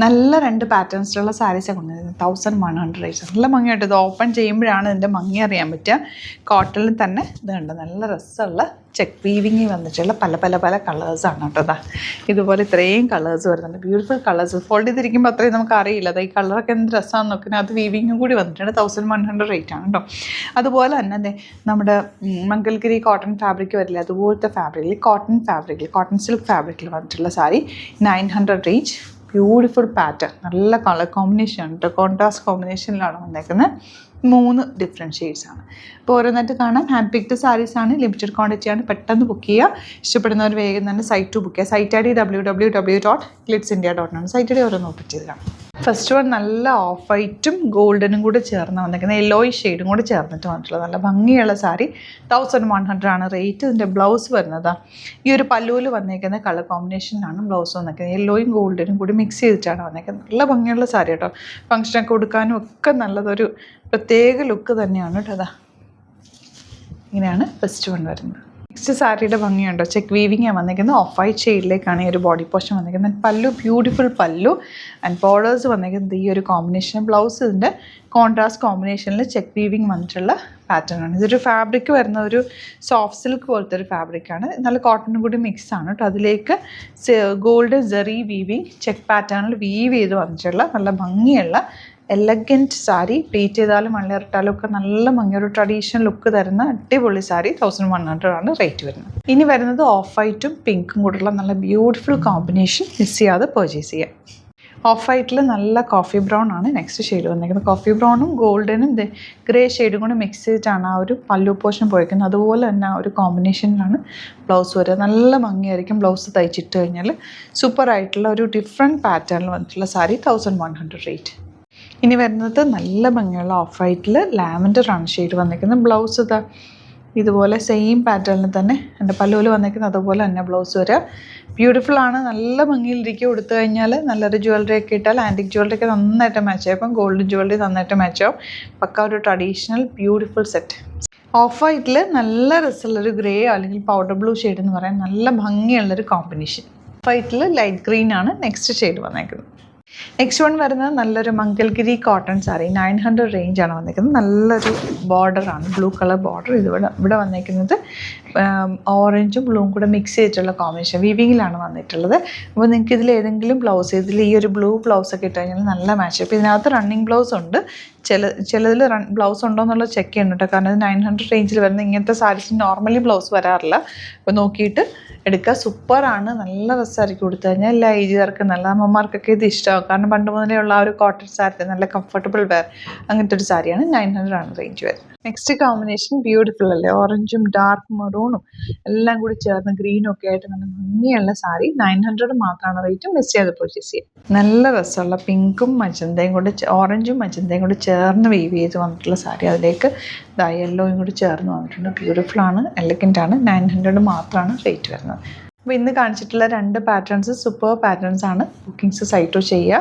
നല്ല 2 പാറ്റേൺസിലുള്ള സാരീസാണ് കൊണ്ടുവരുന്നത്. 1100 റേറ്റ്. നല്ല ഭംഗിയായിട്ട് ഇത് ഓപ്പൺ ചെയ്യുമ്പോഴാണ് ഇതിൻ്റെ ഭംഗി അറിയാൻ പറ്റുക. കോട്ടണിൽ തന്നെ ഇത് കണ്ട് നല്ല രസമുള്ള ചെക്ക് വീവിങ് വന്നിട്ടുള്ള പല കളേഴ്സാണ് കേട്ടോ. അതാ ഇതുപോലെ ഇത്രയും കളേഴ്സ് വരുന്നുണ്ട്. Beautiful colours. ഫോൾഡ് ചെയ്തിരിക്കുമ്പോൾ അത്രയും നമുക്ക് അറിയില്ല. അത് ഈ കളറൊക്കെ എന്ത് രസമാണെന്ന് നോക്കുന്നത്. അത് വീവിങ്ങും കൂടി വന്നിട്ടുണ്ട്. 1100 റേറ്റ് ആണ് കേട്ടോ. അതുപോലെ തന്നെ നമ്മുടെ മംഗൽഗിരി കോട്ടൺ ഫാബ്രിക് വരില്ല, അതുപോലത്തെ ഫാബ്രിക്കിൽ കോട്ടൺ സിൽക്ക് ഫാബ്രിക്കിൽ വന്നിട്ടുള്ള സാരി 900 റേഞ്ച്. ബ്യൂട്ടിഫുൾ പാറ്റേൺ, നല്ല കളർ കോമ്പിനേഷൻ ആണ് കേട്ടോ. കോൺട്രാസ്റ്റ് കോമ്പിനേഷനിലാണ് വന്നേക്കുന്നത്. 3 ഡിഫറെൻറ്റ് ഷെയ്ഡ്സാണ്. അപ്പോൾ ഓരോന്നായിട്ട് കാണാൻ ഹാൻഡ് പിക്ഡ് സാരീസാണ്. ലിമിറ്റഡ് ക്വാണ്ടിറ്റിയാണ്. പെട്ടെന്ന് ബുക്ക് ചെയ്യുക. ഇഷ്ടപ്പെടുന്നവർ വേഗം തന്നെ സൈറ്റ് ബുക്ക് ചെയ്യുക. സൈറ്റ് ID www.glitzindia.in ആണ്. സൈറ്റ് ID ഓരോന്ന് ഓപ്പൺ ചെയ്ത് കാണാം. ഫസ്റ്റ് വൺ നല്ല ഓഫ് വൈറ്റും ഗോൾഡനും കൂടെ ചേർന്ന് വന്നിരിക്കുന്നത്, യെല്ലോയിഷ് ഷെയ്ഡും കൂടെ ചേർന്നിട്ട് വന്നിട്ടുള്ളത് നല്ല ഭംഗിയുള്ള സാരി. 1100 ആണ് റേറ്റ്. ഇതിൻ്റെ ബ്ലൗസ് വരുന്നത് ഈ ഒരു പല്ലുവിൽ വന്നേക്കുന്ന കളർ കോമ്പിനേഷനിലാണ് ബ്ലൗസ് വന്നിരിക്കുന്നത്. യെല്ലോയും ഗോൾഡനും കൂടി മിക്സ് ചെയ്തിട്ടാണ് വന്നേക്കുന്നത്. നല്ല ഭംഗിയുള്ള സാരി കേട്ടോ. ഫംഗ്ഷനൊക്കെ കൊടുക്കാനും ഒക്കെ നല്ലതൊരു പ്രത്യേക ലുക്ക് തന്നെയാണ് കേട്ടോ. അതാ ഇങ്ങനെയാണ് ഫസ്റ്റ് വൺ വരുന്നത്. നെക്സ്റ്റ് സാരിയുടെ ഭംഗിയുണ്ടോ, ചെക്ക് വീവിങ് ആണ് വന്നിരിക്കുന്നത്. ഓഫ് വൈറ്റ് ഷെയ്ഡിലേക്കാണ് ഈ ഒരു ബോഡി പോർഷൻ വന്നിരിക്കുന്നത്. പല്ലു ബ്യൂട്ടിഫുൾ പല്ലു ആൻഡ് ബോർഡേഴ്സ് വന്നിരിക്കുന്നത് ഈ ഒരു കോമ്പിനേഷൻ. ബ്ലൗസ് ഇതിൻ്റെ കോൺട്രാസ്റ്റ് കോമ്പിനേഷനിൽ ചെക്ക് വീവിങ് വന്നിട്ടുള്ള പാറ്റേൺ ആണ്. ഇതൊരു ഫാബ്രിക് വരുന്ന ഒരു സോഫ്റ്റ് സിൽക്ക് പോലത്തെ ഒരു ഫാബ്രിക്കാണ്. നല്ല കോട്ടനും കൂടി മിക്സ് ആണ് കേട്ടോ. അതിലേക്ക് ഗോൾഡ് ജെറി വീവിങ് ചെക്ക് പാറ്റേണിൽ വീവ് ചെയ്ത് വന്നിട്ടുള്ള നല്ല ഭംഗിയുള്ള എലഗൻറ്റ് സാരി. പ്ലീറ്റ് ചെയ്താലും മണ്ണിലിട്ടാലും ഒക്കെ നല്ല ഭംഗി, ഒരു ട്രഡീഷണൽ ലുക്ക് തരുന്ന അടിപൊളി സാരി. 1100 ആണ് റേറ്റ് വരുന്നത്. ഇനി വരുന്നത് ഓഫ് വൈറ്റും പിങ്കും കൂടെയുള്ള നല്ല ബ്യൂട്ടിഫുൾ കോമ്പിനേഷൻ. മിസ് ചെയ്യാതെ പർച്ചേസ് ചെയ്യാം. ഓഫ് വൈറ്റിൽ നല്ല കോഫി ബ്രൗൺ ആണ് നെക്സ്റ്റ് ഷെയ്ഡ് വന്നിരിക്കുന്നത്. കോഫി ബ്രൗണും ഗോൾഡനും ഗ്രേ ഷെയ്ഡും കൂടെ മിക്സ് ചെയ്തിട്ടാണ് ആ ഒരു പല്ലു പോർഷൻ പോയിരിക്കുന്നത്. അതുപോലെ തന്നെ ആ ഒരു കോമ്പിനേഷനിലാണ് ബ്ലൗസ് വരിക. നല്ല ഭംഗിയായിരിക്കും ബ്ലൗസ് തയ്ച്ചിട്ട് കഴിഞ്ഞാൽ. സൂപ്പറായിട്ടുള്ള ഒരു ഡിഫറെൻറ്റ് പാറ്റേണിൽ വന്നിട്ടുള്ള സാരി. 1100 റേറ്റ്. ഇനി വരുന്നത് നല്ല ഭംഗിയുള്ള ഓഫ് വൈറ്റിൽ ലാവൻഡർ ആണ് ഷെയ്ഡ് വന്നിരിക്കുന്നത്. ബ്ലൗസ് ഇതാ ഇതുപോലെ സെയിം പാറ്റേണിൽ തന്നെ എൻ്റെ പല്ലുവിൽ വന്നിരിക്കുന്നത് അതുപോലെ തന്നെ ബ്ലൗസ് വരിക. ബ്യൂട്ടിഫുൾ ആണ്. നല്ല ഭംഗിയിലിരിക്കും. കൊടുത്തു കഴിഞ്ഞാൽ നല്ലൊരു ജ്വല്ലറി ഒക്കെ ഇട്ടാൽ ആൻറ്റിക് ജ്വല്ലറി ഒക്കെ നന്നായിട്ട് മാച്ച് ആവും. ഇപ്പം ഗോൾഡ് ജ്വല്ലറി നന്നായിട്ട് മാച്ച് ആവും. പക്ക ഒരു ട്രഡീഷണൽ ബ്യൂട്ടിഫുൾ സെറ്റ്. ഓഫ് വൈറ്റിൽ നല്ല രസമുള്ളൊരു ഗ്രേ അല്ലെങ്കിൽ പൗഡർ ബ്ലൂ ഷെയ്ഡ് എന്ന് പറയാൻ നല്ല ഭംഗിയുള്ളൊരു കോമ്പിനേഷൻ. ഓഫ് വൈറ്റിൽ ലൈറ്റ് ഗ്രീൻ ആണ് നെക്സ്റ്റ് ഷെയ്ഡ് വന്നേക്കുന്നത്. നെക്സ്റ്റ് വൺ വരുന്നത് നല്ലൊരു മംഗൽഗിരി കോട്ടൺ സാരി. 900 റേഞ്ചാണ് വന്നിരിക്കുന്നത്. നല്ലൊരു ബോർഡറാണ്, ബ്ലൂ കളർ ബോർഡർ. ഇവിടെ വന്നിരിക്കുന്നത് ഓറഞ്ചും ബ്ലൂവും കൂടെ മിക്സ് ചെയ്തിട്ടുള്ള കോമ്പിനേഷൻ വീവിങ്ങിലാണ് വന്നിട്ടുള്ളത്. അപ്പോൾ നിങ്ങൾക്ക് ഇതിൽ ഏതെങ്കിലും ബ്ലൗസ്, ഇതിൽ ഈ ഒരു ബ്ലൂ ബ്ലൗസ് ഒക്കെ ഇട്ട് കഴിഞ്ഞാൽ നല്ല മാച്ച്. അപ്പോൾ ഇതിനകത്ത് റണ്ണിങ് ബ്ലൗസ് ഉണ്ട്. ചിലതിൽ ബ്ലൗസ് ഉണ്ടോ എന്നുള്ളത് ചെക്ക് ചെയ്യണം കേട്ടോ. കാരണം ഇത് 900 റേഞ്ചിൽ വരുന്ന ഇങ്ങനത്തെ സാരീസിന് നോർമലി ബ്ലൗസ് വരാറില്ല. അപ്പോൾ നോക്കിയിട്ട് എടുക്കുക. സൂപ്പറാണ്. നല്ല രസമായിരിക്കും കൊടുത്തു കഴിഞ്ഞാൽ. എല്ലാ ഏജുകാർക്ക്, നല്ല അമ്മമാർക്കൊക്കെ ഇത് ഇഷ്ടമാകും. കാരണം പണ്ട് മുതലേ ഉള്ള ആ ഒരു കോട്ടൺ സാരി, നല്ല കംഫർട്ടബിൾ വെയർ അങ്ങനത്തെ ഒരു സാരിയാണ്. 900 ആണ് റേഞ്ച് വരുന്നത്. നെക്സ്റ്റ് കോമ്പിനേഷൻ ബ്യൂട്ടിഫുൾ അല്ലേ. ഓറഞ്ചും ഡാർക്ക് മെറൂണും എല്ലാം കൂടി ചേർന്ന് ഗ്രീനും ഒക്കെ ആയിട്ട് നല്ല ഭംഗിയുള്ള സാരി. 900 മാത്രമാണ് റേറ്റ്. മിസ് ചെയ്ത് പർച്ചേസ് ചെയ്യാം. നല്ല രസമുള്ള പിങ്കും മജന്തയും കൂടെ, ഓറഞ്ചും മജന്തയും കൂടി ചേർന്ന് വീവ് ചെയ്ത് വന്നിട്ടുള്ള സാരി. അതിലേക്ക് യെല്ലോയും കൂടി ചേർന്ന് വന്നിട്ടുണ്ട്. ബ്യൂട്ടിഫുൾ ആണ്, എലഗൻ്റ് ആണ്. 900 മാത്രമാണ് റേറ്റ് വരുന്നത്. അപ്പോൾ ഇന്ന് കാണിച്ചിട്ടുള്ള 2 പാറ്റേൺസ് സൂപ്പർ പാറ്റേൺസ് ആണ്. ബുക്കിംഗ്സ് സൈറ്റ് ചെയ്യുക.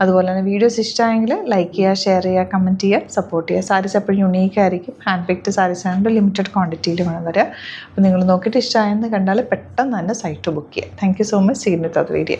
അതുപോലെ തന്നെ വീഡിയോസ് ഇഷ്ടമായെങ്കിൽ ലൈക്ക് ചെയ്യുക, ഷെയർ ചെയ്യുക, കമൻറ്റ് ചെയ്യുക, സപ്പോർട്ട് ചെയ്യുക. സാരീസ് എപ്പോഴും യുണീക്ക് ആയിരിക്കും. ഹാൻഡ് പിക്ഡ് സാരീസ് ആയതുകൊണ്ട് ലിമിറ്റഡ് ക്വാണ്ടിറ്റിയിൽ വേണം വരിക. അപ്പോൾ നിങ്ങൾ നോക്കിയിട്ട് ഇഷ്ടമായെന്ന് കണ്ടാൽ പെട്ടെന്ന് തന്നെ സൈറ്റ് ബുക്ക് ചെയ്യുക. Thank you so much. See you with other video.